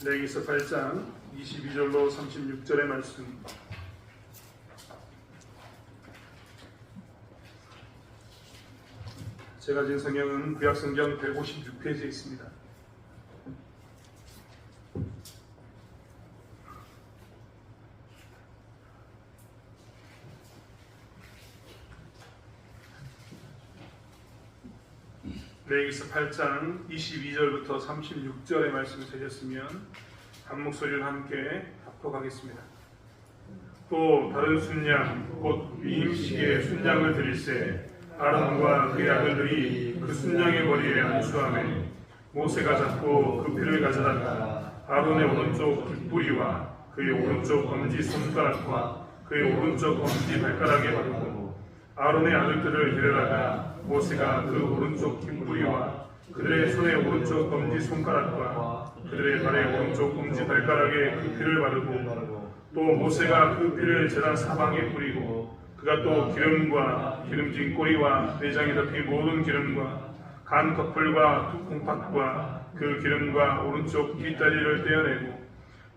레위기서 8장 22절로 36절의 말씀. 제가 진 성경은 구약성경 156페이지에 있습니다. 레위기서 8장 22절부터 36절의 말씀을 드렸으면 한 목소리로 함께 합독하겠습니다. 또 다른 순양 곧 위임식의 순양을 드릴세 아론과 그의 아들들이 그 순양의 머리에 안수하매 모세가 잡고 그 피를 가져다가 아론의 오른쪽 뒷부리와 그의 오른쪽 엄지 손가락과 그의 오른쪽 엄지 발가락에 바르고 아론의 아들들을 데려다가 모세가 그 오른쪽 뒷부리와 그들의 손의 오른쪽 엄지 손가락과 그들의 발의 오른쪽 엄지 발가락에 그 피를 바르고 또 모세가 그 피를 제단 사방에 뿌리고 그가 또 기름과 기름진 꼬리와 내장에 덮인 모든 기름과 간 커플과 두 콩팥과 그 기름과 오른쪽 뒷다리를 떼어내고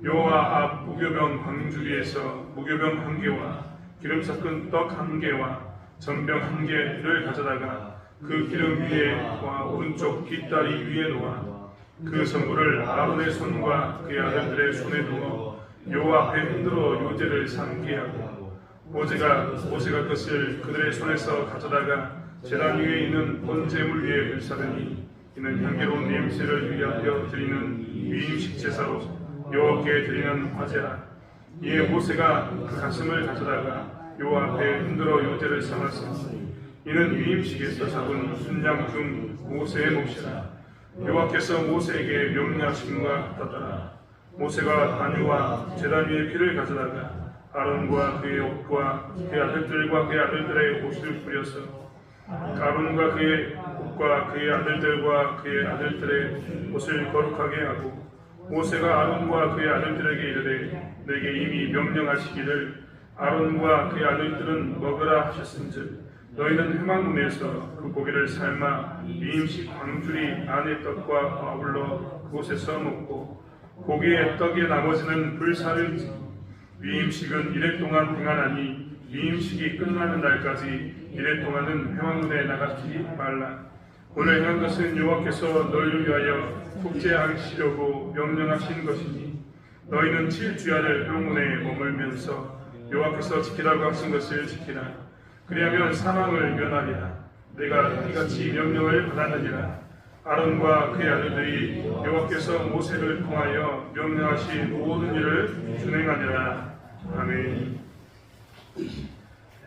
여호와 앞 무교병 광주리에서 무교병 한 개와 기름 섞은 떡 한 개와 전병 한 개를 가져다가 그 기름 위에와 오른쪽 뒷다리 위에 놓아 그 전부를 아론의 손과 그의 아들들의 손에 두어 여호와 앞에 흔들어 요제를 삼게 하고 모세가 그것을 그들의 손에서 가져다가 제단 위에 있는 번제물 위에 불사르니 이는 향기로운 냄새를 위하여 드리는 위임식 제사로 여호와께 드리는 화제라. 이에 모세가 그 가슴을 가져다가 여호와 앞에 흔들어 요제를 삼았으니 이는 위임식에서 잡은 순양 중 모세의 몫이라. 여호와께서 모세에게 명령하심과 같았더라. 모세가 단유와 제단 위에 피를 가져다가 아론과 그의 옷과 그의 아들들과 그의 아들들의 옷을 뿌려서 아론과 그의 옷과 그의 아들들과 그의 아들들의 옷을 거룩하게 하고 모세가 아론과 그의 아들들에게 이르되 내게 이미 명령하시기를 아론과 그의 아들들은 먹으라 하셨은즉 너희는 회막문에서 그 고기를 삶아 위임식 광주리 안의 떡과 아울러 그곳에서 먹고 고기의 떡의 나머지는 불사를지 위임식은 이래 동안 행하나니 위임식이 끝나는 날까지 이래 동안은 회막문에 나가지 말라. 오늘 행한 것은 여호와께서 너희를 위하여 속죄하시려고 명령하신 것이니 너희는 7주야를 회막문에 머물면서 여호와께서 지키라고 하신 것을 지키라. 그리하면 사망을 면하리라. 내가 이같이 명령을 받았느니라. 아론과 그의 아들들이 여호와께서 모세를 통하여 명령하신 모든 일을 준행하니라. 아멘.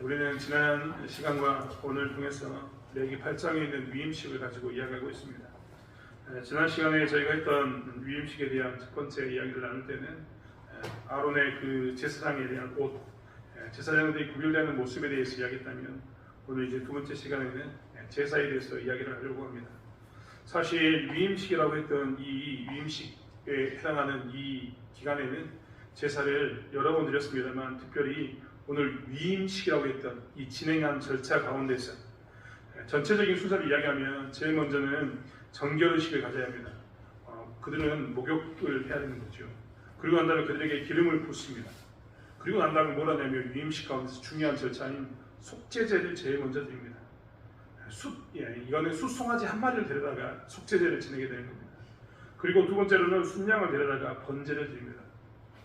우리는 지난 시간과 오늘 통해서 레위기 8장에 있는 위임식을 가지고 이야기하고 있습니다. 지난 시간에 저희가 했던 위임식에 대한 첫 번째 이야기를 나눌 때는 아론의 그 제사장에 대한 옷, 제사장들이 구별되는 모습에 대해서 이야기했다면 오늘 이제 두 번째 시간에는 제사에 대해서 이야기를 하려고 합니다. 사실 위임식이라고 했던 이 위임식에 해당하는 이 기간에는 제사를 여러 번 드렸습니다만 특별히 오늘 위임식이라고 했던 이 진행한 절차 가운데서 전체적인 순서를 이야기하면 제일 먼저는 정결의식을 가져야 합니다. 그들은 목욕을 해야 되는 거죠. 그리고 난 다음에 그들에게 기름을 붓습니다. 그리고 난 다음에 뭘 하냐면 위임식 가운데서 중요한 절차인 속죄제를 제일 먼저 드립니다. 이거는 숫송아지 한 마리를 데려다가 속죄제를 지내게 되는 겁니다. 그리고 두 번째로는 순양을 데려다가 번제를 드립니다.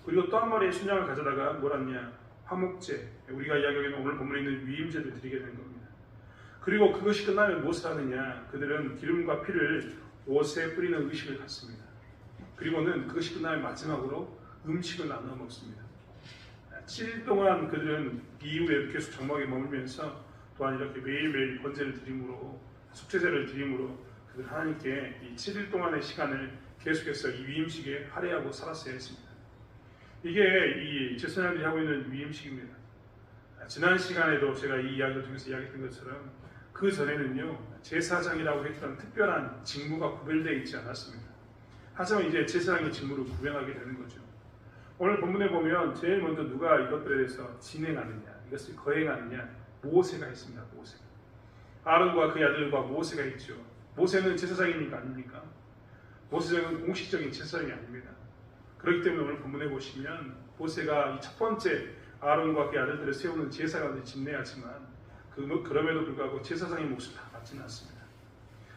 그리고 또 한 마리의 순양을 가져다가 뭘 하냐 화목제, 우리가 이야기하는 오늘 본문에 있는 위임제를 드리게 되는 겁니다. 그리고 그것이 끝나면 무엇을 하느냐, 그들은 기름과 피를 옷에 뿌리는 의식을 갖습니다. 그리고는 그것이 끝나면 마지막으로 음식을 나눠 먹습니다. 7일 동안 그들은 이후에 계속 장막에 머물면서 또한 이렇게 매일매일 번제를 드림으로 속죄제를 드림으로 그들 하나님께 이 7일 동안의 시간을 계속해서 이 위임식에 할애하고 살았어야 했습니다. 이게 이 제사장들이 하고 있는 위임식입니다. 지난 시간에도 제가 이 이야기를 통해서 이야기했던 것처럼 그 전에는요 제사장이라고 했던 특별한 직무가 구별되어 있지 않았습니다. 하지만 이제 제사장의 직무를 구별하게 되는 거죠. 오늘 본문에 보면 제일 먼저 누가 이것들에 대해서 진행하느냐, 이것을 거행하느냐, 모세가 했습니다. 모세가. 아론과 그의 아들과 모세가 있죠. 모세는 제사장입니까? 아닙니까? 모세는 공식적인 제사장이 아닙니다. 그렇기 때문에 오늘 본문에 보시면 모세가 이 첫 번째 아론과 그의 아들들을 세우는 제사가 집례하지만 그럼에도 불구하고 제사장의 몫을 다 받지는 않습니다.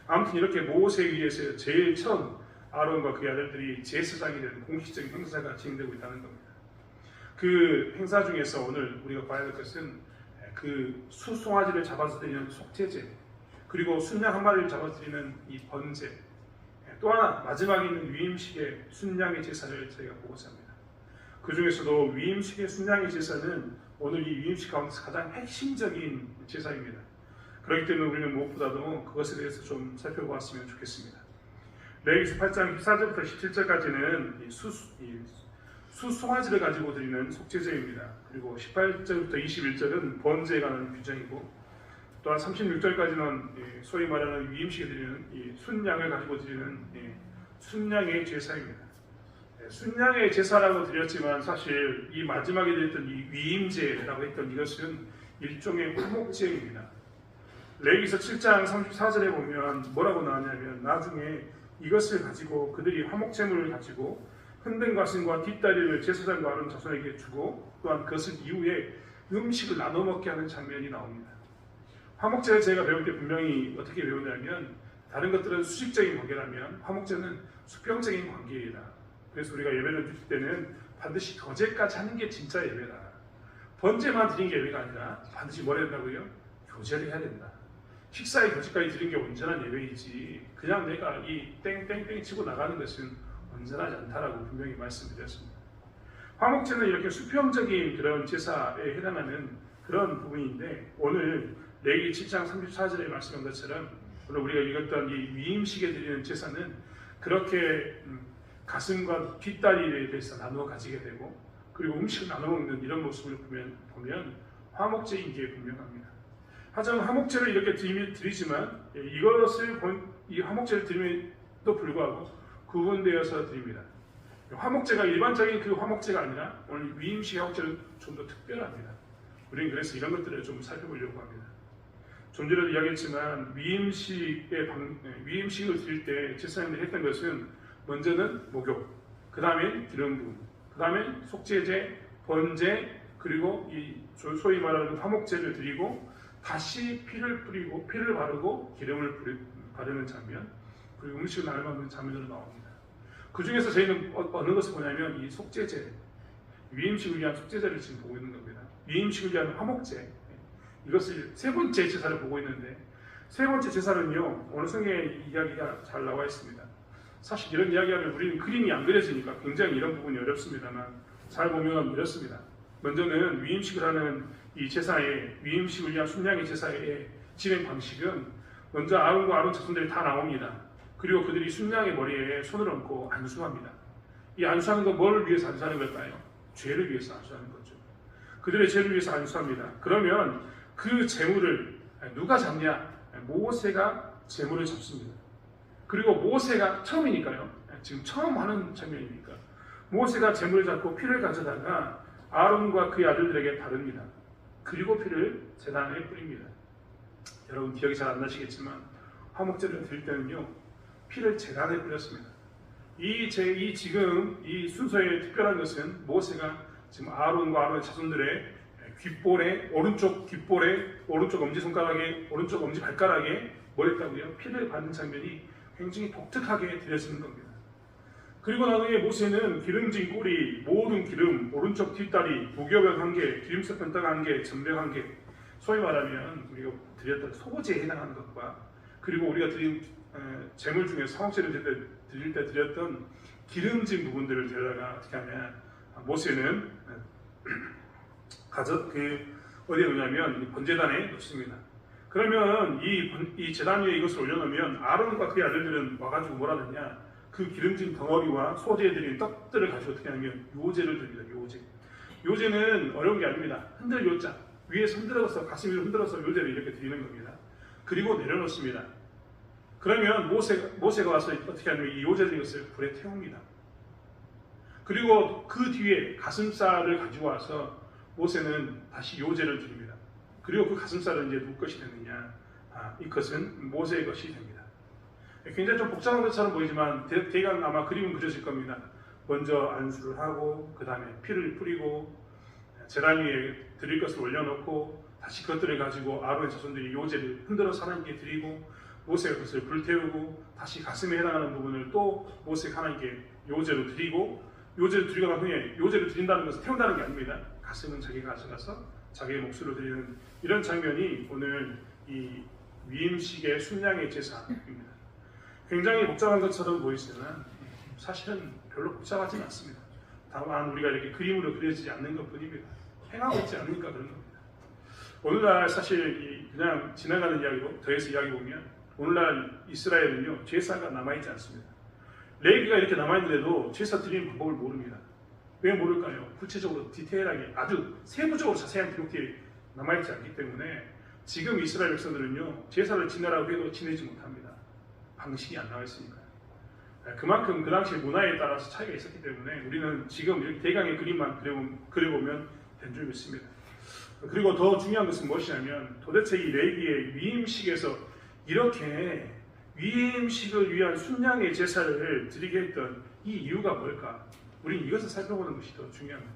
아무튼 이렇게 모세에 의해서 제일 처음 아론과 그의 아들들이 제사장이 되는 공식적인 행사가 진행되고 있다는 겁니다. 그 행사 중에서 오늘 우리가 봐야 될 것은 그 수송아지를 잡아서 드리는 속죄제, 그리고 순양 한 마리를 잡아서 드리는 이 번제, 또 하나 마지막에 있는 위임식의 순양의 제사를 저희가 보고자 합니다. 그 중에서도 위임식의 순양의 제사는 오늘 이 위임식 가운데서 가장 핵심적인 제사입니다. 그렇기 때문에 우리는 무엇보다도 그것에 대해서 좀 살펴보았으면 좋겠습니다. 레위기서 8장 14절부터 17절까지는 수송아지를 가지고 드리는 속죄제입니다. 그리고 18절부터 21절은 번제에 관한 규정이고, 또한 36절까지는 소위 말하는 위임식에 드리는 이 순양을 가지고 드리는 순양의 제사입니다. 순양의 제사라고 드렸지만 사실 이 마지막에 드렸던 이 위임제라고 했던 이것은 일종의 화목제입니다. 레위기서 7장 34절에 보면 뭐라고 나왔냐면, 나중에 이것을 가지고 그들이 화목제물을 가지고 흔든 가슴과 뒷다리를 제사장과 아론 자손에게 주고, 또한 그것을 이후에 음식을 나눠 먹게 하는 장면이 나옵니다. 화목제를 제가 배울 때 분명히 어떻게 배우냐면, 다른 것들은 수직적인 관계라면 화목제는 수평적인 관계이다. 그래서 우리가 예배를 드릴 때는 반드시 거제까지 하는 게 진짜 예배다. 번제만 드린 게 예배가 아니라 반드시 뭘 해야 된다고요? 교제를 해야 된다. 식사에 거제까지 드린 게 온전한 예배이지, 그냥 내가 이 땡땡땡 치고 나가는 것은 온전하지 않다라고 분명히 말씀드렸습니다. 화목제는 이렇게 수평적인 그런 제사에 해당하는 그런 부분인데, 오늘 레위기 7장 34절에 말씀한 것처럼 오늘 우리가 읽었던 이 위임식에 드리는 제사는 그렇게 가슴과 뒷다리에 대해서 나누어 가지게 되고, 그리고 음식을 나눠 먹는 이런 모습을 보면 화목제인 게 분명합니다. 하지만 화목제를 이렇게 드리지만 이 화목제를 드림에도 불구하고 구분되어서 드립니다. 화목제가 일반적인 그 화목제가 아니라 오늘 위임식의 화목제는 좀 더 특별합니다. 우리는 그래서 이런 것들을 좀 살펴보려고 합니다. 좀 전에도 이야기했지만 위임식을 드릴 때 제사장들이 했던 것은 먼저는 목욕, 그 다음에 기름 부음, 그 다음에 속죄제, 번제, 그리고 이 소위 말하는 화목제를 드리고 다시 피를 뿌리고 피를 바르고 기름을 바르는 장면, 그리고 음식을 나눠 먹는 장면으로 나옵니다. 그 중에서 저희는 어느 것을 보냐면 이 속죄제, 위임식을 위한 속죄제를 지금 보고 있는 겁니다. 위임식을 위한 화목제, 이것을 세 번째 제사를 보고 있는데, 세 번째 제사는요, 오늘 성경에 이야기가 잘 나와 있습니다. 사실 이런 이야기하면 우리는 그림이 안 그려지니까 굉장히 이런 부분이 어렵습니다만, 잘 보면 어렵습니다. 먼저는 위임식을 하는 이 제사의, 위임식을 위한 순양의 제사의 진행 방식은 먼저 아론과 아론 자손들이 다 나옵니다. 그리고 그들이 순양의 머리에 손을 얹고 안수합니다. 이 안수하는 건 뭘 위해서 안수하는 걸까요? 죄를 위해서 안수하는 거죠. 그들의 죄를 위해서 안수합니다. 그러면 그 제물을 누가 잡냐? 모세가 제물을 잡습니다. 그리고 모세가 처음이니까요. 지금 처음 하는 장면이니까 모세가 제물을 잡고 피를 가져다가 아론과 그의 아들들에게 바릅니다. 그리고 피를 제단에 뿌립니다. 여러분 기억이 잘 안 나시겠지만 화목제를 드릴 때는요, 피를 제단에 뿌렸습니다. 지금 이 순서의 특별한 것은 모세가 지금 아론과 아론의 자손들의 귓볼에, 오른쪽 귓볼에, 오른쪽 엄지손가락에, 오른쪽 엄지발가락에 뭘 했다고요? 피를 받는 장면이 굉장히 독특하게 드려지는 겁니다. 그리고 나중에 모세는 기름진 꼬리, 모든 기름, 오른쪽 뒷다리, 무교병 1개, 기름섞은 떡 1개, 전병 1개, 소위 말하면 우리가 드렸던 소고지에 해당하는 것과, 그리고 우리가 드린 제물 중에 화목제를 드릴 때 드렸던 기름진 부분들을 데려다가 어떻게 하냐, 모세는 어디에 놓냐면 번제단에 놓습니다. 그러면 이 제단 위에 이것을 올려놓으면 아론과 그의 아들들은 와가지고 뭐라 하느냐, 그 기름진 덩어리와 소재에 드린 떡들을 가지고 어떻게 하냐면 요제를 드립니다. 요제는 어려운 게 아닙니다. 흔들 요자, 위에서 흔들어서, 가슴 위로 흔들어서 요제를 이렇게 드리는 겁니다. 그리고 내려놓습니다. 그러면 모세가 와서 어떻게 하냐면 이 요제를 이것을 불에 태웁니다. 그리고 그 뒤에 가슴살을 가지고 와서 모세는 다시 요제를 드립니다. 그리고 그 가슴살은 이제 누구 것이 되느냐? 이것은 모세의 것이 됩니다. 굉장히 좀 복잡한 것처럼 보이지만 대강 아마 그림은 그려질 겁니다. 먼저 안수를 하고 그 다음에 피를 뿌리고 제단 위에 드릴 것을 올려놓고 다시 그것들을 가지고 아론의 자손들이 요제를 흔들어서 하나님께 드리고 모세가 그것을 불태우고 다시 가슴에 해당하는 부분을 또 모세가 하나님께 요제로 드리고 요제를 드리고 난 후에 요제를 드린다는 것은 태운다는 게 아닙니다. 가슴은 자기가 가져가서 자기의 몫으로 드리는 이런 장면이 오늘 이 위임식의 순양의 제사입니다. 굉장히 복잡한 것처럼 보이지만 사실은 별로 복잡하진 않습니다. 다만 우리가 이렇게 그림으로 그려지지 않는 것뿐입니다. 행하고 있지 않으니까 그런 겁니다. 오늘날 사실 그냥 지나가는 이야기로 더해서 이야기 보면 오늘날 이스라엘은요 제사가 남아있지 않습니다. 레위기가 이렇게 남아있는데도 제사 드리는 방법을 모릅니다. 왜 모를까요? 구체적으로 디테일하게 아주 세부적으로 자세한 기록들이 남아있지 않기 때문에 지금 이스라엘 백성들은요 제사를 지내라고 해도 지내지 못합니다. 방식이 안 나와 있으니까요. 그만큼 그 당시 문화에 따라서 차이가 있었기 때문에 우리는 지금 이렇게 대강의 그림만 그려보면 된 줄 믿습니다. 그리고 더 중요한 것은 무엇이냐면 도대체 이 레위기의 위임식에서 이렇게 위임식을 위한 순양의 제사를 드리게 했던 이 이유가 뭘까? 우리는 이것을 살펴보는 것이 더 중요합니다.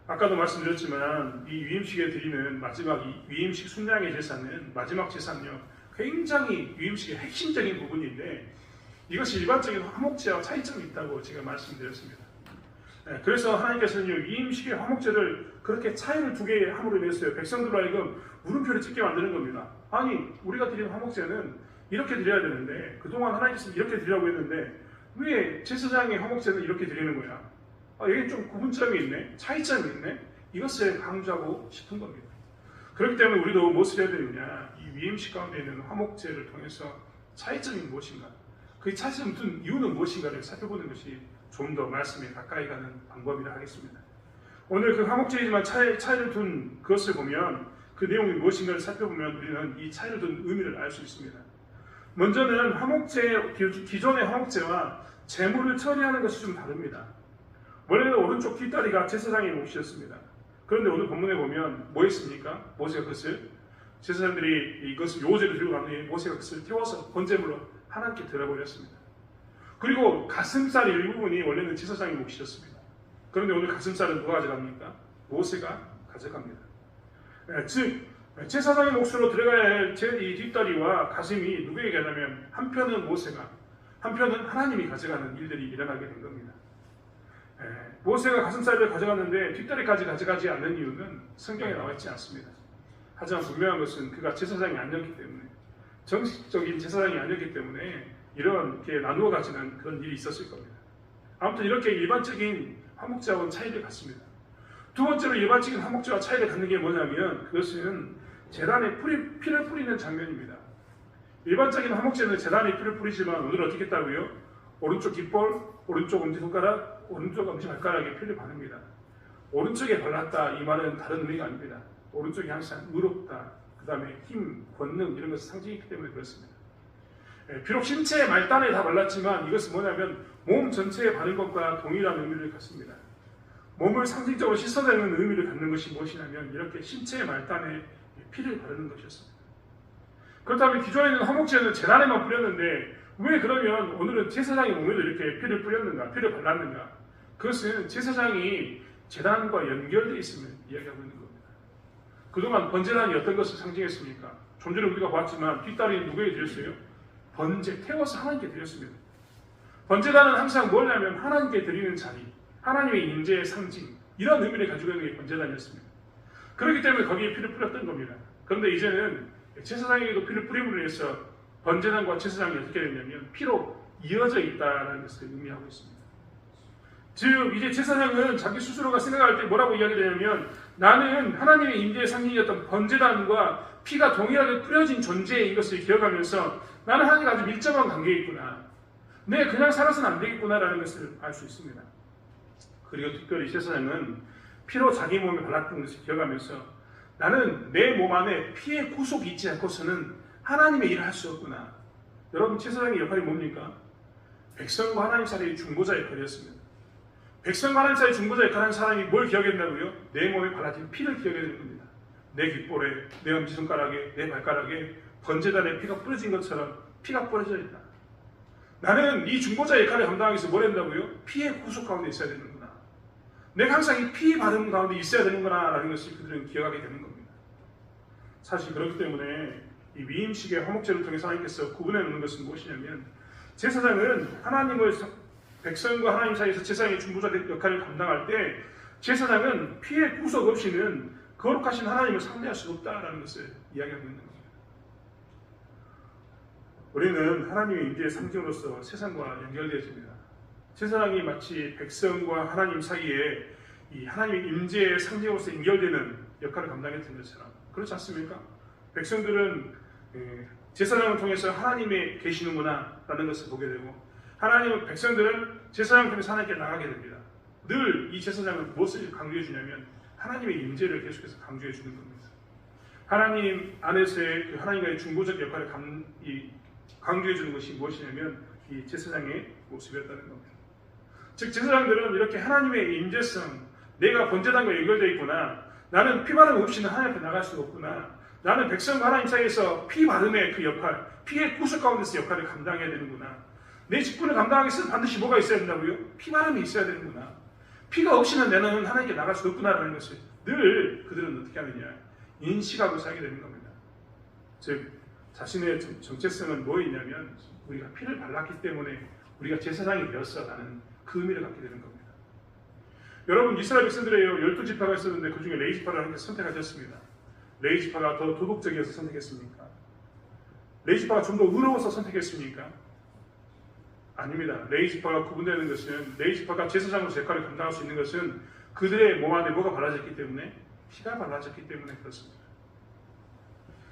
아까도 말씀드렸지만 이 위임식에 드리는 마지막 이 위임식 순양의 제사는 마지막 제사는요 굉장히 위임식의 핵심적인 부분인데 이것이 일반적인 화목제와 차이점이 있다고 제가 말씀드렸습니다. 그래서 하나님께서는 위임식의 화목제를 그렇게 차이를 두게 함으로 인해서 백성들로 하여금 물음표를 찍게 만드는 겁니다. 아니 우리가 드리는 화목제는 이렇게 드려야 되는데 그동안 하나님께서는 이렇게 드리라고 했는데 왜 제사장의 화목제는 이렇게 드리는 거야? 여기 좀 구분점이 있네, 차이점이 있네. 이것을 강조하고 싶은 겁니다. 그렇기 때문에 우리도 무엇을 해야 되느냐? 이 위임식 가운데 있는 화목제를 통해서 차이점이 무엇인가? 그 차이점 둔 이유는 무엇인가를 살펴보는 것이 좀 더 말씀에 가까이 가는 방법이라 하겠습니다. 오늘 그 화목제이지만 차이를 둔 그것을 보면 그 내용이 무엇인가를 살펴보면 우리는 이 차이를 둔 의미를 알 수 있습니다. 먼저는 화목제, 기존의 화목제와 제물을 처리하는 것이 좀 다릅니다. 원래는 오른쪽 뒷다리가 제사장의 몫이었습니다. 그런데 오늘 본문에 보면 뭐 했습니까? 모세가 그것을 제사장들이 이것을 요제를 들고 간 후에 모세가 그것을 태워서 번제물로 하나님께 드려버렸습니다. 그리고 가슴살 일부분이 원래는 제사장의 몫이었습니다. 그런데 오늘 가슴살은 누가 가져갑니까? 모세가 가져갑니다. 즉 제사장의 몫으로 들어가야 할 이 뒷다리와 가슴이 누구에게 가냐면 한편은 모세가 한편은 하나님이 가져가는 일들이 일어나게 된 겁니다. 모세가 가슴살을 가져갔는데 뒷다리까지 가져가지 않는 이유는 성경에 나와 있지 않습니다. 하지만 분명한 것은 그가 제사장이 아니었기 때문에 정식적인 제사장이 아니었기 때문에 이렇게 나누어 가지는 그런 일이 있었을 겁니다. 아무튼 이렇게 일반적인 화목제와는 차이를 갖습니다. 두 번째로 일반적인 화목제와 차이를 갖는 게 뭐냐면 그것은 제단에 피를 뿌리는 장면입니다. 일반적인 화목제는 제단에 피를 뿌리지만 오늘 어떻게 했다고요? 오른쪽 깃볼, 오른쪽 엄지손가락, 오른쪽 엄지발가락에 피를 바릅니다. 오른쪽에 발랐다 이 말은 다른 의미가 아닙니다. 오른쪽이 항상 의롭다, 그 다음에 힘, 권능 이런 것을 상징했기 때문에 그렇습니다. 비록 신체의 말단에 다 발랐지만 이것은 뭐냐면 몸 전체에 바른 것과 동일한 의미를 갖습니다. 몸을 상징적으로 씻어내는 의미를 갖는 것이 무엇이냐면 이렇게 신체의 말단에 피를 바르는 것이었습니다. 그렇다면 기존에는 화목제는 제단에만 뿌렸는데 왜 그러면 오늘은 제사장의 몸에도 이렇게 피를 뿌렸는가, 피를 발랐는가? 그것은 제사장이 제단과 연결되어 있음을 이야기하고 있는 겁니다. 그동안 번제단이 어떤 것을 상징했습니까? 좀 전에 우리가 봤지만 뒷다리는 누구에게 드렸어요? 번제, 태워서 하나님께 드렸습니다. 번제단은 항상 뭐냐면 하나님께 드리는 자리, 하나님의 임재의 상징, 이런 의미를 가지고 있는 게 번제단이었습니다. 그렇기 때문에 거기에 피를 뿌렸던 겁니다. 그런데 이제는 제사장에게도 피를 뿌림으로 해서 번제단과 제사장이 어떻게 됐냐면 피로 이어져 있다는 것을 의미하고 있습니다. 즉 이제 제사장은 자기 스스로가 생각할 때 뭐라고 이야기되냐면 나는 하나님의 임재의 상징이었던 번제단과 피가 동일하게 뿌려진 존재인 것을 기억하면서 나는 하나님과 아주 밀접한 관계에 있구나. 그냥 살아서는 안 되겠구나라는 것을 알 수 있습니다. 그리고 특별히 제사장은 피로 자기 몸에 발랐던 것을 기억하면서 나는 내 몸 안에 피의 구속이 있지 않고서는 하나님의 일을 할 수 없구나. 여러분 제사장의 역할이 뭡니까? 백성과 하나님 사이의 중보자 역할이었습니다. 백성과 하나님 사이의 중보자 역할하는 사람이 뭘 기억했다고요? 내 몸에 발라진 피를 기억해야 되는 겁니다. 내 깃볼에, 내 엄지손가락에, 내 발가락에 번제단에 피가 뿌려진 것처럼 피가 뿌려져 있다. 나는 이 중보자 역할을 감당하기 위해서 뭘 한다고요? 피의 구속 가운데 있어야 되는구나. 내가 항상 이 피 바른 가운데 있어야 되는구나 라는 것을 그들은 기억하게 되는 겁니다. 사실 그렇기 때문에 이 위임식의 화목제를 통해서 하나님께서 구분해 놓는 것은 무엇이냐면, 제사장은 백성과 하나님 사이에서 제사장의 중보자 역할을 감당할 때 제사장은 피의 구속 없이는 거룩하신 하나님을 상대할 수 없다라는 것을 이야기하고 있는 겁니다. 우리는 하나님의 임재의 상징으로서 세상과 연결되어집니다. 제사장이 마치 백성과 하나님 사이에 이 하나님의 임재의 상징으로서 연결되는 역할을 감당했던 것처럼, 그렇지 않습니까? 백성들은 제사장을 통해서 하나님이 계시는구나 라는 것을 보게 되고, 백성들은 제사장을 통해서 하나님께 나가게 됩니다. 늘 이 제사장은 무엇을 강조해 주냐면 하나님의 임재를 계속해서 강조해 주는 겁니다. 하나님 안에서의 그 하나님과의 중보적 역할을 강조해 주는 것이 무엇이냐면 이 제사장의 모습이었다는 겁니다. 즉 제사장들은 이렇게 하나님의 임재성, 내가 번제단과 연결되어 있구나, 나는 피 바름 없이는 하나님 앞에 나갈 수가 없구나, 나는 백성과 하나님 사이에서 피 바름의 그 역할, 피의 구속 가운데서 역할을 감당해야 되는구나, 내 직분을 감당하기 위해서 반드시 뭐가 있어야 된다고요? 피 바름이 있어야 되는구나, 피가 없이는 나는 하나님께 나갈 수 없구나라는 것을 늘 그들은 어떻게 하느냐, 인식하고 살게 되는 겁니다. 즉 자신의 정체성은 뭐였냐면 우리가 피를 발랐기 때문에 우리가 제사장이 되었어라는 그 의미를 갖게 되는 겁니다. 여러분, 이스라엘 백성들의 12지파가 있었는데 그 중에 레위지파를 하나님께서 선택하셨습니다. 레위지파가 더 도덕적이어서 선택했습니까? 레위지파가 좀 더 의로워서 선택했습니까? 아닙니다. 레위지파가 구분되는 것은, 레위지파가 제사장으로서 역할을 감당할 수 있는 것은 그들의 몸 안에 뭐가 발라졌기 때문에, 피가 발라졌기 때문에 그렇습니다.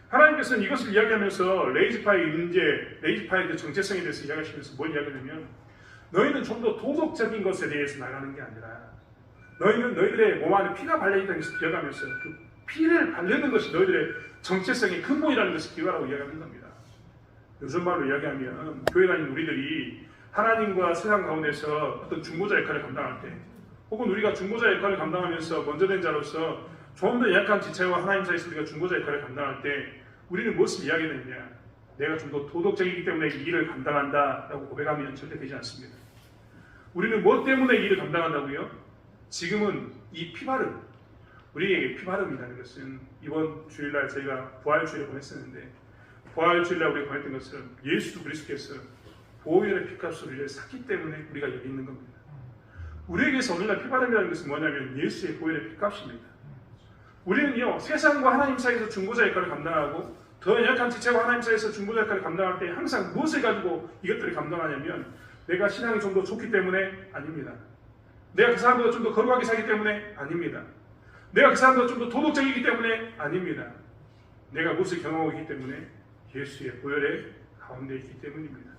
하나님께서는 이것을 이야기하면서 레위지파의 임재, 레위지파의 그 정체성에 대해서 이야기하시면서 뭘 이야기하냐면, 너희는 좀 더 도덕적인 것에 대해서 나가는 게 아니라 너희는 너희들의 몸 안에 피가 발려있다는 것을 기억하면서 그 피를 바르는 것이 너희들의 정체성의 근본이라는 것을 기억하라고 이야기하는 겁니다. 요즘 말로 이야기하면 교회 다니는 우리들이 하나님과 세상 가운데서 어떤 중보자 역할을 감당할 때, 혹은 우리가 중보자 역할을 감당하면서 먼저 된 자로서 좀 더 약한 지체와 하나님 사이에서 우리가 중보자 역할을 감당할 때 우리는 무엇을 이야기하느냐, 내가 좀 더 도덕적이기 때문에 이 일을 감당한다 라고 고백하면 절대 되지 않습니다. 우리는 무엇 때문에 이 일을 감당한다고요? 지금은 이 피바름, 우리에게 피바름이라는 것은 이번 주일날 저희가 부활주일을 보냈었는데, 부활주일날 우리가 보냈던 것처럼 예수 그리스도께서 보혈의 피값을 우리를 샀기 때문에 우리가 여기 있는 겁니다. 우리에게서 오늘날 피바름이라는 것은 뭐냐면 예수의 보혈의 피값입니다. 우리는요, 세상과 하나님 사이에서 중보자 역할을 감당하고 더 연약한 지체와 하나님 사이에서 중보자 역할을 감당할 때 항상 무엇을 가지고 이것들을 감당하냐면, 내가 신앙이 좀 더 좋기 때문에 아닙니다. 내가 그 사람보다 좀 더 거룩하게 살기 때문에 아닙니다. 내가 그 사람보다 좀 더 도덕적이기 때문에 아닙니다. 내가 무엇을 경험하고 있기 때문에 예수의 보혈의 가운데 있기 때문입니다.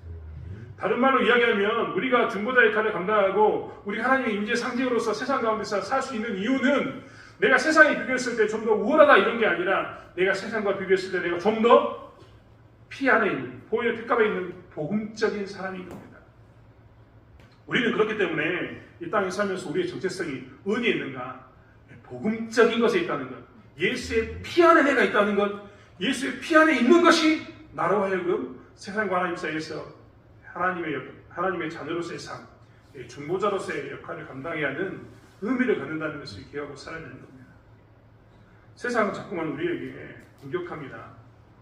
다른 말로 이야기하면 우리가 중보자 역할을 감당하고 우리 하나님의 임재 상징으로서 세상 가운데서 살 수 있는 이유는, 내가 세상에 비교했을 때 좀 더 우월하다 이런 게 아니라, 내가 세상과 비교했을 때 내가 좀 더 피 안에 있는, 보혈의 피값에 있는 복음적인 사람인 겁니다. 우리는 그렇기 때문에 이 땅에 살면서 우리의 정체성이 어디에 있는가? 복음적인 것에 있다는 것, 예수의 피 안에 내가 있다는 것, 예수의 피 안에 있는 것이 나로 하여금 세상과 하나님 사이에서 하나님의 자녀로서의 삶, 중보자로서의 역할을 감당해야 하는 의미를 갖는다는 것을 기억하고 살아야 되는 겁니다. 세상은 자꾸만 우리에게 공격합니다.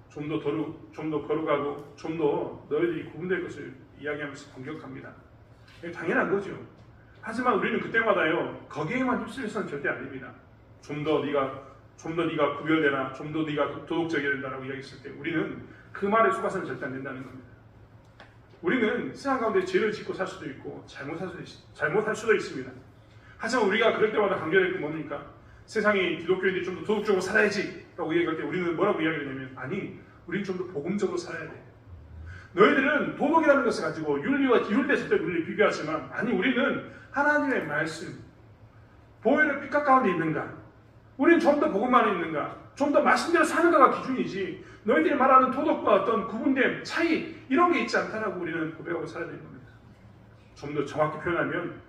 좀 더 거룩하고 좀 더 너희들이 구분될 것을 이야기하면서 공격합니다. 당연한 거죠. 하지만 우리는 그때마다요, 거기에만 휩쓸려서는 절대 아닙니다. 좀 더 네가 구별되라, 좀 더 네가 도덕적이어야 된다라고 이야기했을 때 우리는 그 말에 속아서는 절대 안 된다는 겁니다. 우리는 세상 가운데 죄를 짓고 살 수도 있고 잘못할 수도 있습니다. 하지만 우리가 그럴 때마다 강조할 게 뭡니까? 세상이 기독교인들이 좀 더 도덕적으로 살아야지 라고 얘기할 때 우리는 뭐라고 이야기하냐면, 아니, 우리는 좀 더 복음적으로 살아야 돼. 너희들은 도덕이라는 것을 가지고 윤리대 절대 윤리 비교하지만, 아니, 우리는 하나님의 말씀, 보혈의 피값 가운데 있는가? 우리는 좀 더 복음 안에 있는가? 좀 더 말씀대로 사는가가 기준이지, 너희들이 말하는 도덕과 어떤 구분됨, 차이, 이런 게 있지 않다라고 우리는 고백하고 살아야 되는 겁니다. 좀 더 정확히 표현하면,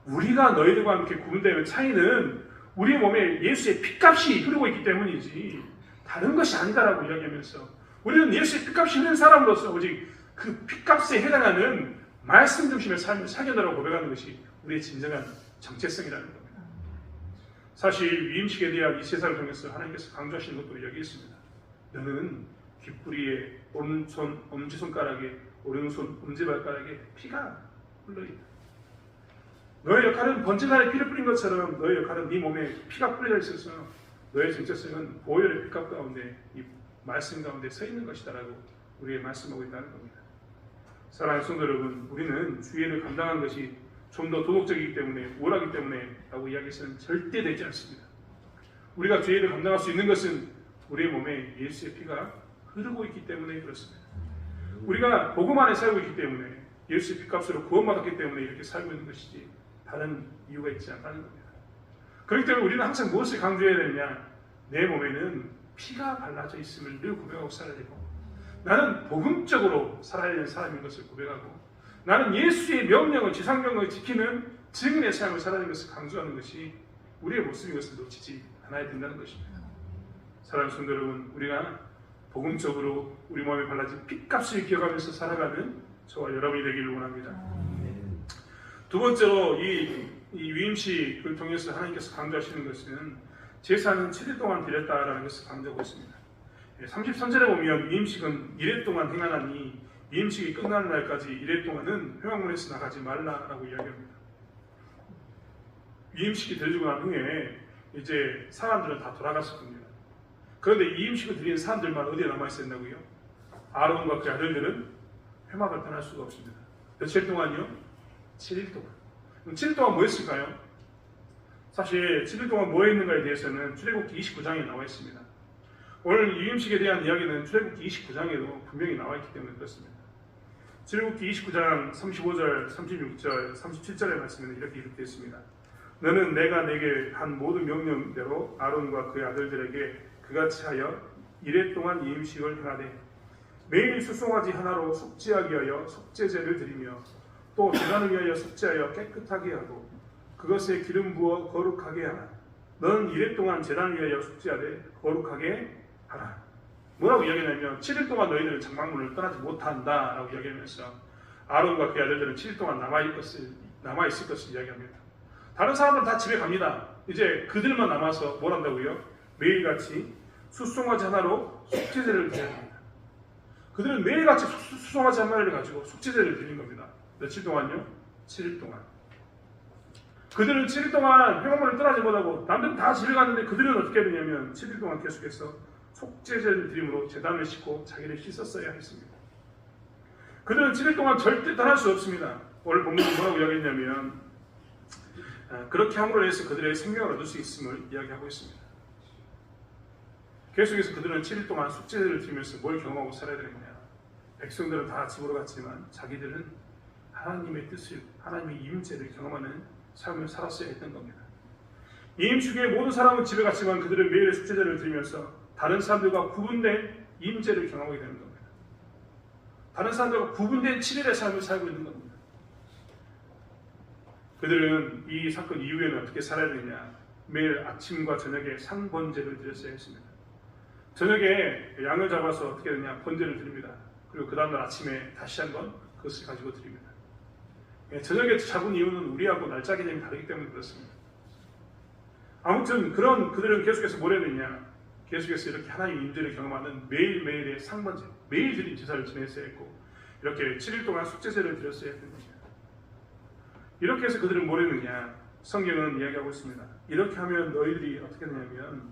우리가 너희들과 함께 구분되는 차이는 우리 몸에 예수의 피값이 흐르고 있기 때문이지 다른 것이 아니다라고 이야기하면서, 우리는 예수의 피값이 흐르는 사람으로서 오직 그 피값에 해당하는 말씀 중심의 삶을 살겠다고 고백하는 것이 우리의 진정한 정체성이라는 겁니다. 사실 위임식에 대한 이 세상을 통해서 하나님께서 강조하시는 것도 여기 있습니다. 너는 귓부리에 오른손 엄지손가락에 오른손 엄지발가락에 피가 흘러있다. 너의 역할은 번제단에 피를 뿌린 것처럼 너의 역할은 네 몸에 피가 뿌려져 있어서 너의 정체성은 보혈의 피값 가운데 이 말씀 가운데 서 있는 것이다라고 우리에게 말씀하고 있다는 겁니다. 사랑하는 성도 여러분, 우리는 주의를 감당한 것이 좀 더 도덕적이기 때문에 우월하기 때문에 라고 이야기해서는 절대 되지 않습니다. 우리가 죄를 감당할 수 있는 것은 우리의 몸에 예수의 피가 흐르고 있기 때문에 그렇습니다. 우리가 복음 안에 살고 있기 때문에 예수의 피값으로 구원받았기 때문에 이렇게 살고 있는 것이지 다른 이유가 있지 않다는 겁니다. 그렇기 때문에 우리는 항상 무엇을 강조해야 되느냐, 내 몸에는 피가 발라져 있음을 늘 고백하고 살아야 되고, 나는 복음적으로 살아야 되는 사람인 것을 고백하고, 나는 예수의 명령을, 지상명령을 지키는 증인의 삶을 살아야 되는 것을 강조하는 것이 우리의 모습인 것을 놓치지 않아야 된다는 것입니다. 사랑하는 성도 여러분, 우리가 복음적으로 우리 몸에 발라진 피값을 기억하면서 살아가는 저와 여러분이 되기를 원합니다. 두 번째로 이 위임식을 통해서 하나님께서 강조하시는 것은 제사는 7일 동안 드렸다라는 것을 강조하고 있습니다. 33절에 보면 위임식은 1회 동안 행하나니 위임식이 끝나는 날까지 1회 동안은 회막문에서 나가지 말라라고 이야기합니다. 위임식이 드려지고 난 후에 이제 사람들은 다 돌아갔을 겁니다. 그런데 이 임식을 드리는 사람들만 어디에 남아있었냐고요? 아론과 그 아들들은 회막을 떠날 수가 없습니다. 며칠 동안이요? 7일 동안. 그럼 7일 동안 뭐 했을까요? 사실 7일 동안 뭐 했는가에 대해서는 출애굽기 29장에 나와 있습니다. 오늘 위임식에 대한 이야기는 출애굽기 29장에도 분명히 나와 있기 때문에 그렇습니다. 출애굽기 29장 35절, 36절, 37절의 말씀에는 이렇게 기록되어 있습니다. 너는 내가 내게 한 모든 명령대로 아론과 그의 아들들에게 그같이 하여 1회 동안 위임식을 행하되 매일 수송아지 하나로 속죄하기 위하여 속죄제를 드리며 또 제단을 위하여 속죄하여 깨끗하게 하고 그것에 기름 부어 거룩하게 하라. 너는 1회 동안 제단을 위하여 속죄하되 거룩하게 하라. 뭐라고 이야기하냐면 7일 동안 너희들은 장막문을 떠나지 못한다 라고 이야기하면서 아론과 그의 아들들은 7일 동안 남아있을 것을 이야기합니다. 다른 사람들은 다 집에 갑니다. 이제 그들만 남아서 뭘 한다고요? 매일같이 수송아지 하나로 속죄제를 드려야 합니다. 그들은 매일같이 수송아지 한 마리를 가지고 속죄제를 드리는 겁니다. 며칠 동안요? 7일 동안. 그들은 7일 동안 회막문을 떠나지 못하고 남들은 다 집에 갔는데 그들은 어떻게 되냐면 7일 동안 계속해서 속죄제를 드림으로 제단을 씻고 자기를 씻었어야 했습니다. 그들은 7일 동안 절대 떠날 수 없습니다. 오늘 본문은 뭐라고 이야기했냐면 그렇게 함으로 해서 그들의 생명을 얻을 수 있음을 이야기하고 있습니다. 계속해서 그들은 7일 동안 속죄제를 드리면서 뭘 경험하고 살아야 되느냐. 백성들은 다 집으로 갔지만 자기들은 하나님의 뜻을, 하나님의 임재를 경험하는 삶을 살았어야 했던 겁니다. 이임축의 모든 사람은 집에 갔지만 그들은 매일 속죄제를 드리면서 다른 사람들과 구분된 임재를 경험하게 되는 겁니다. 다른 사람들과 구분된 7일의 삶을 살고 있는 겁니다. 그들은 이 사건 이후에는 어떻게 살아야 되냐. 매일 아침과 저녁에 상번제를 드렸어야 했습니다. 저녁에 양을 잡아서 어떻게 되냐. 번제를 드립니다. 그리고 그 다음날 아침에 다시 한번 그것을 가지고 드립니다. 저녁에 잡은 이유는 우리하고 날짜 개념이 다르기 때문에 그렇습니다. 아무튼 그들은 계속해서 뭘 해야 되냐. 계속해서 이렇게 하나님의 임재를 경험하는 매일매일의 상번제, 매일 드린 제사를 지냈어야 했고 이렇게 7일 동안 속죄제를 드렸어야 했던 겁니다. 이렇게 해서 그들은 뭘 했느냐. 성경은 이야기하고 있습니다. 이렇게 하면 너희들이 어떻게 되냐면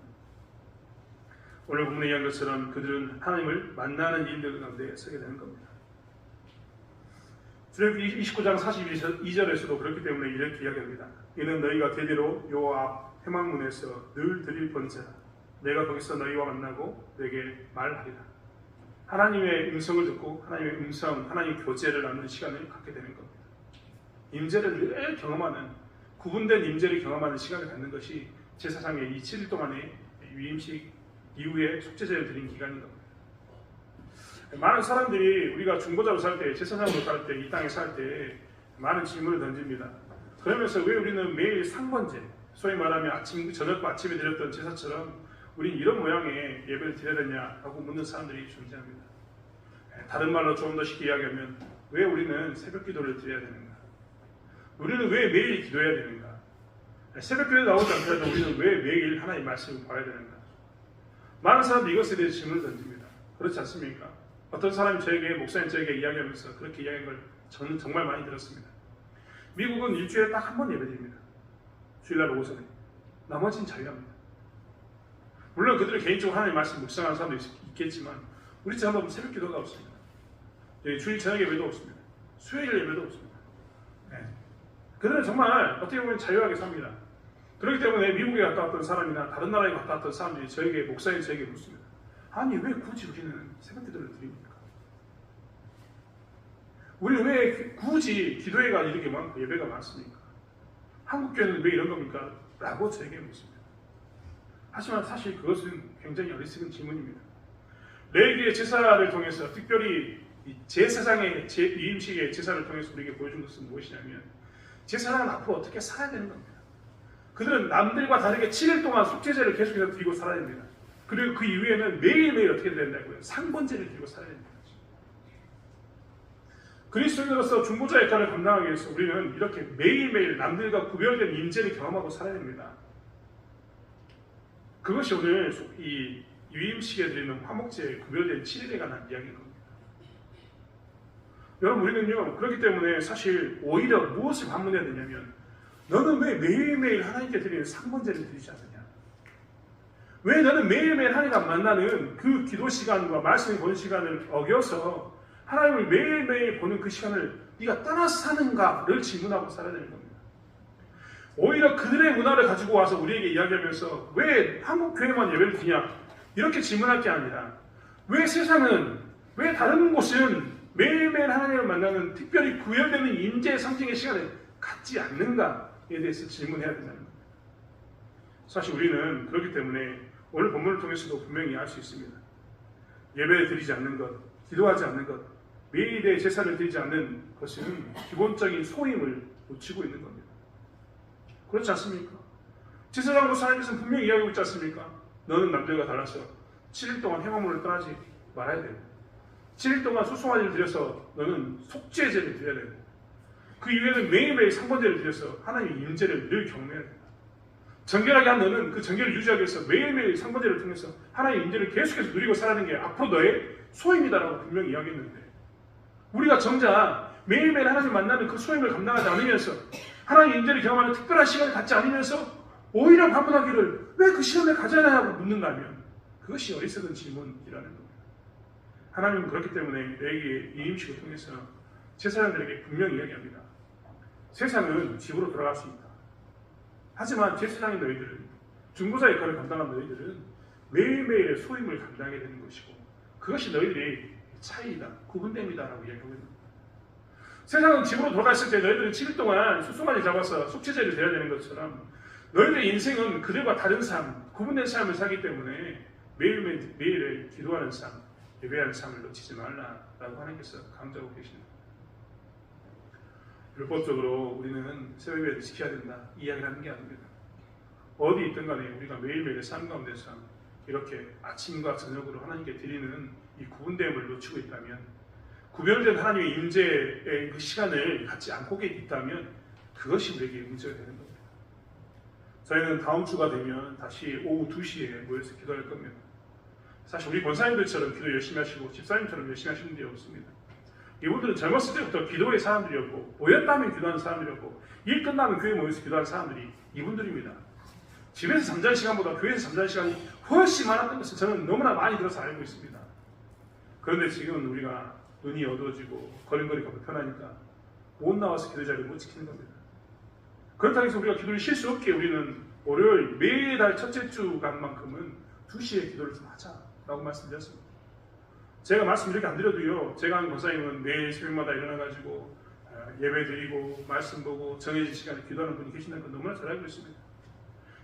오늘 본문에 이야기한 것처럼 그들은 하나님을 만나는 일들 가운데 서게 되는 겁니다. 출애굽기 29장 42절에서도 그렇기 때문에 이렇게 이야기합니다. 이는 너희가 대대로 요 앞 회막문에서 늘 드릴 번제라. 내가 거기서 너희와 만나고 내게 말하리라. 하나님의 음성을 듣고 하나님의 음성, 하나님의 교제를 나누는 시간을 갖게 되는 겁니다. 임재를 늘 경험하는, 구분된 임재를 경험하는 시간을 갖는 것이 제사상의 이 7일 동안의 위임식 이후에 속죄제를 드린 기간인 겁니다. 많은 사람들이 우리가 중보자로 살 때, 제사장으로 살 때, 이 땅에 살 때 많은 질문을 던집니다. 그러면서 왜 우리는 매일 상번제, 소위 말하면 아침, 저녁과 아침에 드렸던 제사처럼 우린 이런 모양의 예배를 드려야 되냐라고 묻는 사람들이 존재합니다. 다른 말로 조금 더 쉽게 이야기하면 왜 우리는 새벽 기도를 드려야 되는가? 우리는 왜 매일 기도해야 되는가? 새벽 기도에 나오지 않더라도 우리는 왜 매일 하나님의 말씀을 봐야 되는가? 많은 사람들이 이것에 대해 질문을 던집니다. 그렇지 않습니까? 어떤 사람이 목사님 저에게 이야기하면서 그렇게 이야기한 걸 저는 정말 많이 들었습니다. 미국은 일주일에 딱 한 번 예배드립니다. 주일날 오전에. 나머지는 자유합니다. 물론 그들은 개인적으로 하나님의 말씀 묵상하는 사람도 있겠지만 우리처럼 새벽 기도가 없습니다. 주일 저녁 예배도 없습니다. 수요일 예배도 없습니다. 네. 그들은 정말 어떻게 보면 자유하게 삽니다. 그렇기 때문에 미국에 갔다 왔던 사람이나 다른 나라에 갔다 왔던 사람들이 목사님 저에게 묻습니다. 아니 왜 굳이 우리는 새벽 기도를 드립니까? 우리 왜 굳이 기도회가 이렇게 많고 예배가 많습니까? 한국교회는 왜 이런 겁니까? 라고 저에게 묻습니다. 하지만 사실 그것은 굉장히 어리석은 질문입니다. 레위기의 제사를 통해서 특별히 제사장의 위임식의 제사를 통해서 우리에게 보여준 것은 무엇이냐면 제사장은 앞으로 어떻게 살아야 되는 겁니다. 그들은 남들과 다르게 7일 동안 속죄제를 계속해서 드리고 살아야 됩니다. 그리고 그 이후에는 매일매일 어떻게 된다고요? 상번제를 드리고 살아야 됩니다. 그리스도인으로서 중보자 역할을 감당하기 위해서 우리는 이렇게 매일매일 남들과 구별된 임재를 경험하고 살아야 됩니다. 그것이 오늘 이 유임식에 드리는 화목제의 구별된 7일에 관한 이야기인 겁니다. 여러분 우리는요 그렇기 때문에 사실 오히려 무엇을 반문해야 되냐면 너는 왜 매일매일 하나님께 드리는 상번제를 드리지 않느냐? 왜 너는 매일매일 하나님과 만나는 그 기도 시간과 말씀을 보는 시간을 어겨서 하나님을 매일매일 보는 그 시간을 네가 떠나서 사는가를 질문하고 살아야 되는 겁니다. 오히려 그들의 문화를 가지고 와서 우리에게 이야기하면서 왜 한국 교회만 예배를 드냐 이렇게 질문할 게 아니라 왜 세상은 왜 다른 곳은 매일매일 하나님을 만나는 특별히 구별되는 임재의 상징의 시간을 갖지 않는가에 대해서 질문해야 된다는 겁니다. 사실 우리는 그렇기 때문에 오늘 본문을 통해서도 분명히 알 수 있습니다. 예배를 드리지 않는 것, 기도하지 않는 것, 매일의 제사를 드리지 않는 것은 기본적인 소임을 놓치고 있는 겁니다. 그렇지 않습니까? 제사장으로서 하나님께서는 분명히 이야기하고 있지 않습니까? 너는 남들과 달라서 7일 동안 행화물을 떠나지 말아야 되고 7일 동안 소송아지를 드려서 너는 속죄제를 드려야 되고 그 이후에는 매일매일 상번제를 드려서 하나님의 임재를 늘 경배해야 된다. 정결하게 한 너는 그 정결을 유지하기 위해서 매일매일 상번제를 통해서 하나님의 임재를 계속해서 누리고 살아가는 게 앞으로 너의 소임이다라고 분명히 이야기했는데 우리가 정작 매일매일 하나님 만나는 그 소임을 감당하지 않으면서 하나님의 임재를 경험하는 특별한 시간을 갖지 않으면서 오히려 반문하기를 왜 그 시간을 가져야하고 묻는다면 그것이 어리석은 질문이라는 겁니다. 하나님은 그렇기 때문에 너에게 이 임식을 통해서 제사장들에게 분명히 이야기합니다. 세상은 집으로 돌아갈 수 있다. 하지만 제사장인 너희들은 중보자 역할을 감당한 너희들은 매일매일의 소임을 감당하게 되는 것이고 그것이 너희들의 차이이다. 구분됨이다라고 이야기하고 있는 겁니다. 세상은 집으로 돌아갔을 때 너희들은 7일 동안 수송아지 잡아서 속죄제를 드려야 되는 것처럼 너희들의 인생은 그들과 다른 삶, 구분된 삶을 살기 때문에 매일매일 기도하는 삶, 예배하는 삶을 놓치지 말라라고 하나님께서 강조하고 계십니다. 율법적으로 우리는 새벽 예배를 지켜야 된다 이 이야기를 하는 게 아닙니다. 어디 있든 간에 우리가 매일매일의 삶 가운데서 이렇게 아침과 저녁으로 하나님께 드리는 이 구분됨을 놓치고 있다면 구별된 하나님의 임재의 그 시간을 갖지 않고 있다면 그것이 우리에게 문제가 되는 겁니다. 저희는 다음 주가 되면 다시 오후 2시에 모여서 기도할 겁니다. 사실 우리 권사님들처럼 기도 열심히 하시고 집사님처럼 열심히 하시는 분이 없습니다. 이분들은 젊었을 때부터 기도의 사람들이었고 모였다면 기도하는 사람들이었고 일 끝나면 교회에 모여서 기도하는 사람들이 이분들입니다. 집에서 잠자는 시간보다 교회에서 잠자는 시간이 훨씬 많았던 것을 저는 너무나 많이 들어서 알고 있습니다. 그런데 지금 우리가 눈이 어두워지고 걸음걸이가 불편하니까 못 나와서 기도 자리를 못 지키는 겁니다. 그렇다고 해서 우리가 기도를 쉴 수 없게 우리는 월요일 매달 첫째 주간만큼은 2시에 기도를 좀 하자라고 말씀드렸습니다. 제가 말씀 이렇게 안 드려도요. 제가 하는 권사님은 매일 새벽마다 일어나가지고 예배 드리고 말씀 보고 정해진 시간에 기도하는 분이 계신다는 건 너무나 잘 알고 있습니다.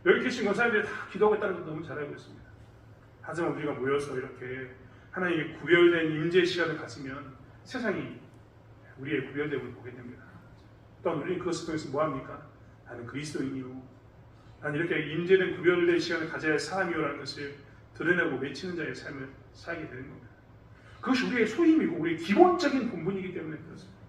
여기 계신 권사님들이 다 기도하고 있다는 건 너무 잘 알고 있습니다. 하지만 우리가 모여서 이렇게 하나님의 구별된 임재의 시간을 가지면 세상이 우리의 구별됨을 보게 됩니다. 또한 우리는 그것을 통해서 뭐합니까? 나는 그리스도인이요. 나는 이렇게 임재된 구별된 시간을 가져야 할 사람이요라는 것을 드러내고 외치는 자의 삶을 살게 되는 겁니다. 그것이 우리의 소임이고 우리의 기본적인 본분이기 때문에 그렇습니다.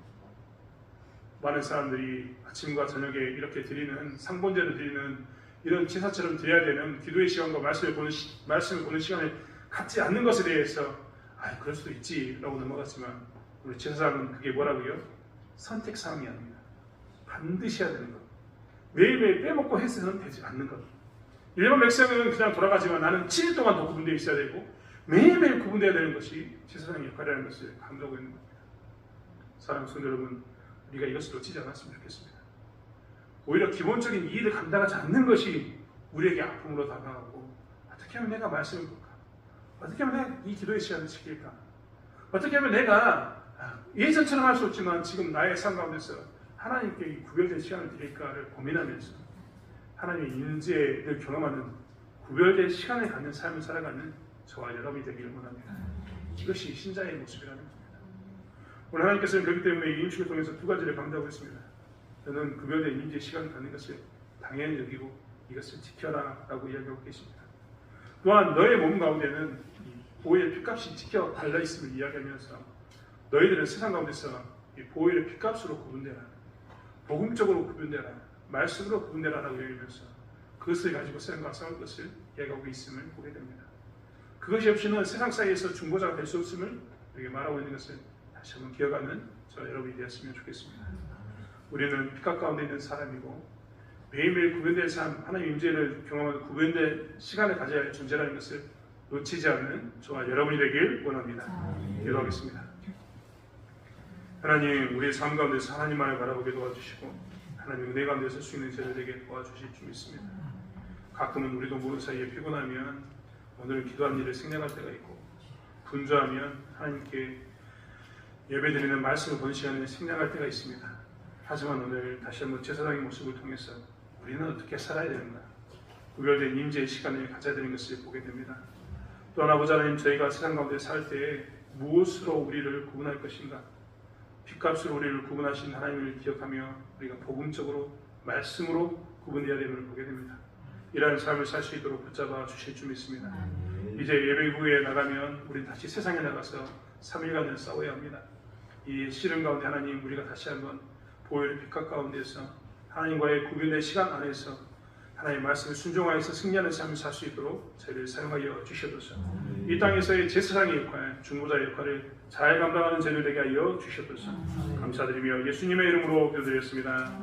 많은 사람들이 아침과 저녁에 이렇게 드리는 상번제를 드리는 이런 제사처럼 드려야 되는 기도의 시간과 말씀을 보는 시간을 갖지 않는 것에 대해서 그럴 수도 있지 라고 넘어갔지만 우리 제사장은 그게 뭐라고요? 선택사항이 아닙니다. 반드시 해야 되는 것. 매일매일 빼먹고 해서는 되지 않는 것. 일반 백성은 그냥 돌아가지만 나는 7일 동안 더 구분되어 있어야 되고 매일매일 구분되어야 되는 것이 제사장의 역할이라는 것을 강조하고 있는 겁니다. 사랑하는 성도 여러분, 우리가 이것을 놓치지 않았으면 좋겠습니다. 오히려 기본적인 이해를 감당하지 않는 것이 우리에게 아픔으로 다가가고 어떻게 하면 내가 말씀을 볼까? 어떻게 하면 내가 이 기도의 시간을 지킬까? 어떻게 하면 내가 예전처럼 할 수 없지만 지금 나의 삶 가운데서 하나님께 이 구별된 시간을 드릴까를 고민하면서 하나님의 인재를 경험하는 구별된 시간을 갖는 삶을 살아가는 저와 여러분이 되기를 원합니다. 이것이 신자의 모습이라는 겁니다. 오늘 하나님께서는 그렇기 때문에 이 임식을 통해서 두 가지를 강조하고 있습니다. 너는 구별된 인재의 시간을 갖는 것을 당연히 여기고 이것을 지켜라 라고 이야기하고 계십니다. 또한 너의 몸 가운데는 보혈의 핏값이 지켜 달려있음을 이야기하면서 너희들은 세상 가운데서 이 보혈의 핏값으로 구분되라, 복음적으로 구분되라, 말씀으로 구분되라 라고 이야기하면서 그것을 가지고 세상과 싸울 것을 이야기하고 있음을 보게 됩니다. 그것이 없이는 세상 사이에서 중보자가 될 수 없음을 우리에게 말하고 있는 것을 다시 한번 기억하는 저와 여러분이 되었으면 좋겠습니다. 우리는 핏값 가운데 있는 사람이고 매일매일 구별된 삶, 하나님의 임재를 경험하는 구별된 시간을 가져야 할 존재라는 것을 놓치지 않는 저와 여러분이 되길 원합니다. 기도하겠습니다. 하나님, 우리의 삶 가운데서 하나님만을 바라보게 도와주시고 하나님 은혜 가운데 설 수 있는 저를 되게 도와주실 줄 믿습니다. 가끔은 우리도 모르는 사이에 피곤하면 오늘 기도한 일을 생략할 때가 있고 분주하면 하나님께 예배드리는 말씀을 보는 시간을 생략할 때가 있습니다. 하지만 오늘 다시 한번 제사장의 모습을 통해서 우리는 어떻게 살아야 되는가, 구별된 임재의 시간을 가져야 되는 것을 보게 됩니다. 또한 아버지 하나님, 저희가 세상 가운데 살 때에 무엇으로 우리를 구분할 것인가, 핏값으로 우리를 구분하신 하나님을 기억하며 우리가 복음적으로 말씀으로 구분되어야 됨을 보게 됩니다. 이러한 삶을 살 수 있도록 붙잡아 주실 줄 믿습니다. 이제 예배 후에 나가면 우리 다시 세상에 나가서 3일간을 싸워야 합니다. 이 시름 가운데 하나님, 우리가 다시 한번 보혈의 핏값 가운데서 하나님과의 구별된 시간 안에서 하나님의 말씀을 순종하여서 승리하는 삶을 살 수 있도록 저희를 사용하여 주시옵소서. 이 땅에서의 제사장의 역할, 중보자의 역할을 잘 감당하는 저희들 되게 하여 주시옵소서. 감사드리며 예수님의 이름으로 기도드렸습니다.